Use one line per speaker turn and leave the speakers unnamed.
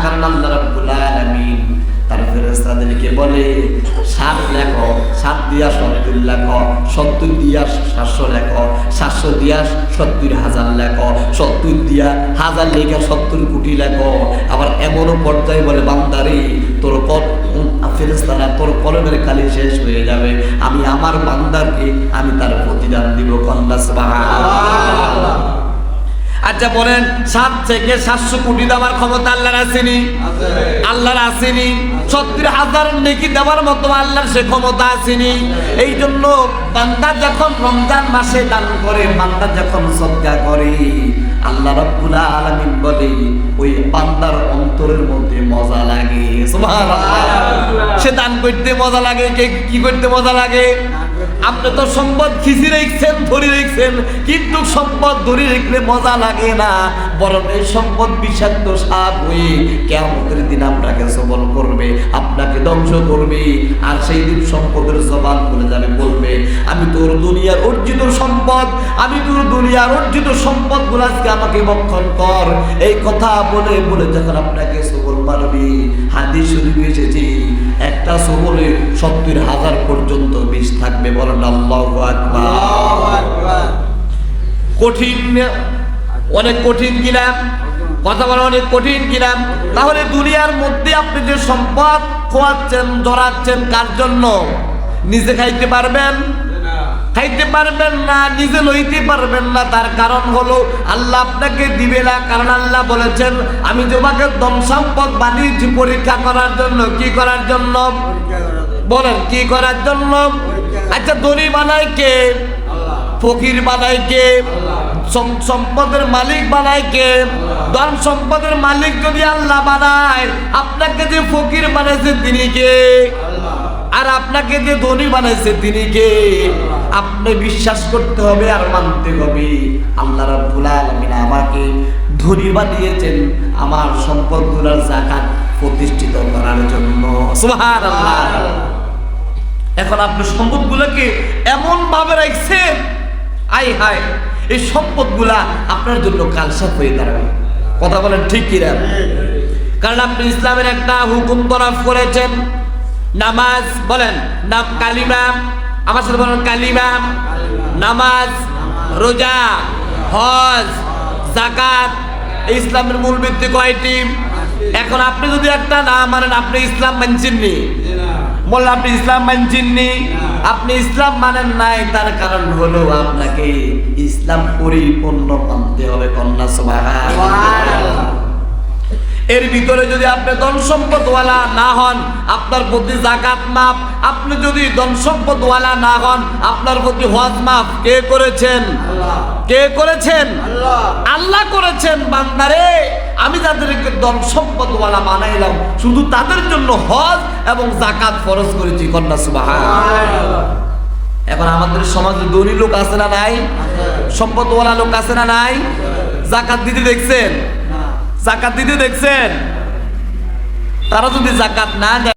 কারণ আল্লাহ রাব্বুল আলামিন তার ফেরেশতাদেরকে বলে 7 লেখো, 7 দিয়া 70 লেখো, 70 দিয়া 700 লেখো, 700 দিয়া 70,000 লেখো, 70 দিয়া 1000 লেখা 70 কোটি লেখো। আবার এমনও পর্যায়ে বলে বান্দারে তোর ফেরেশতারা তোর কলমের কালি শেষ হয়ে যাবে, আমি আমার বান্দাকে আমি তার প্রতিদান দিব। কন্যা সুবহানাল্লাহ। আচ্ছা বলেন 7 থেকে 700 কোটি দেওয়ার ক্ষমতা আল্লাহর আসেনি? আল্লাহর আসেনি? 70,000 নেকি দেওয়ার মতো আল্লাহর সে ক্ষমতা আসেনি? এই জন্য বান্দা যখন রমজান মাসে দান করে, বান্দা যখন সদকা করে, আল্লাহ রাব্বুল আলামিন বলে ওই বান্দার অন্তরের মধ্যে মজা লাগে। সুবহানাল্লাহ। সে দান করতে মজা লাগে। কি করতে মজা লাগে? আপনি তো সম্পদ খিচি রেখেছেন, ধরে রেখেছেন, কিন্তু সম্পদ ধরে রেখলে মজা লাগে না, বরং এই সম্পদ বিষাক্ত সাপ হয়ে কিয়ামতের দিন আপনাকে সবল করবে, আপনাকে ধ্বংস করবে। আর সেই দিন সম্পদের জবান বলে যাবে, বলবে আমি তোর দুনিয়ার অর্জিত সম্পদ, আমি তোর দুনিয়ার অর্জিত সম্পদগুলো আজকে আমাকে ভক্ষণ কর। এই কথা বলে বলে যখন আপনাকে সবল মারবে, হাদিস শরীফে এসেছে একটা সবলে 70,000 পর্যন্ত বিষ থাকবে। বলেন আল্লাহু আকবার। কঠিন, অনেক কঠিন কিনা? কথা বলা অনেক কঠিন কিনা? তাহলে দুনিয়ার মধ্যে আপনি যে সম্পদ খোয়াচ্ছেন, জড়াচ্ছেন, কার জন্য? নিজে খাইতে পারবেন? খাইতে পারবেন না, নিজে লইতে পারবেন না। তার কারণ হলো আল্লাহ আপনাকে দিবে না। কারণ আল্লাহ বলেছেন আমি তোমাকে ধন সম্পদ বানিয়েছি পরীক্ষা করার জন্য। কি করার জন্য? বলেন কি করার জন্য? আচ্ছা ধনী বানায় কে? ফকির বানায় কে? সম্পদের মালিক বানায় কে? ধন সম্পদের মালিক যদি আল্লাহ বানায়, আপনাকে যে ফকির বানাইছে তিনি কে? আর আপনাকে যে ধনী বানাইছে তিনি কে? আপনি বিশ্বাস করতে হবে আর মানতে হবে আল্লাহ রাব্বুল আলামিন আমাকে ধনী বানিয়েছেন আমার সম্পদগুলোর যাকাত প্রতিষ্ঠিত করার জন্য। সুবহানাল্লাহ। এখন আপনি সম্পদগুলোকে এমন ভাবে রাখছেন, আই হায়, এই সম্পদগুলা আপনার জন্য কালসাপ হয়ে দাঁড়াবে। কথা বলেন ঠিক কিনা? কারণ আপনি ইসলামের একটা হুকুম তরফ করেছেন, নামাজ। বলেন নাম কালিমা, আমার সাথে বলেন কালিমা। নামাজ, রোজা, হজ, যাকাত, ইসলামের মূল ভিত্তি কয়টি? এখন আপনি যদি একটা না মানেন, আপনি ইসলাম মানছেননি। বললাম আপনি ইসলাম মানছেননি, আপনি ইসলাম মানেন নাই। তার কারণ হলো আপনাকে ইসলাম পরিপূর্ণ মানতে হবে। কন্যা সুবহানাল্লাহ। এর ভিতরে যদি আপনি ধন সম্পদওয়ালা না হন, আপনার প্রতি যাকাত মাফ। আপনি যদি ধন সম্পদওয়ালা না হন, আপনার প্রতি হজ মাফ। কে করেছেন? কে করেছেন? আল্লাহ করেছেন। বান্দারে আমি যাদেরকে ধন সম্পদওয়ালা বানাইলাম, শুধু তাদের জন্য হজ এবং যাকাত ফরজ করেছি। কন্যা সুবহানাল্লাহ। এখন আমাদের সমাজে ধনী লোক আছে না নাই? সম্পদওয়ালা লোক আছে না নাই? যাকাত দিতে দেখছেন? যাকাত দিতে দেখছেন? তারা যদি যাকাত না দেয়